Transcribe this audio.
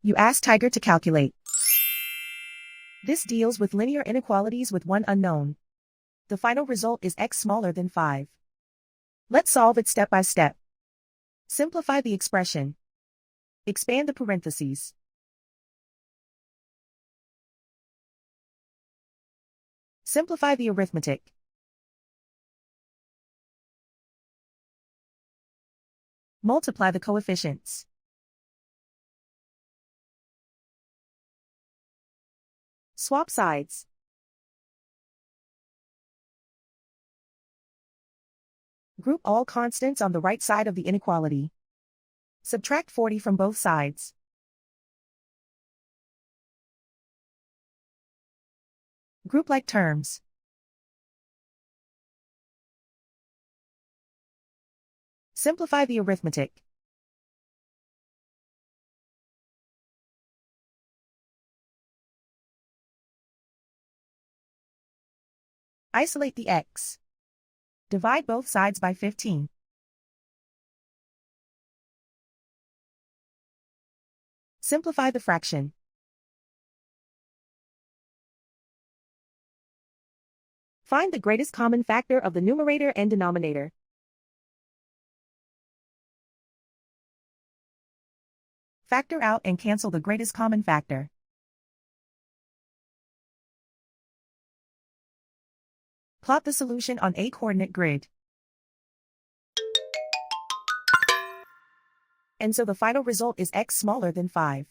You ask Tiger to calculate. This deals with linear inequalities with one unknown. The final result is x smaller than 5. Let's solve it step by step. Simplify the expression. Expand the parentheses. Simplify the arithmetic. Multiply the coefficients. Swap sides. Group all constants on the right side of the inequality. Subtract 40 from both sides. Group like terms. Simplify the arithmetic. Isolate the x. Divide both sides by 15. Simplify the fraction. Find the greatest common factor of the numerator and denominator. Factor out and cancel the greatest common factor. Plot the solution on a coordinate grid. And so the final result is x smaller than 5.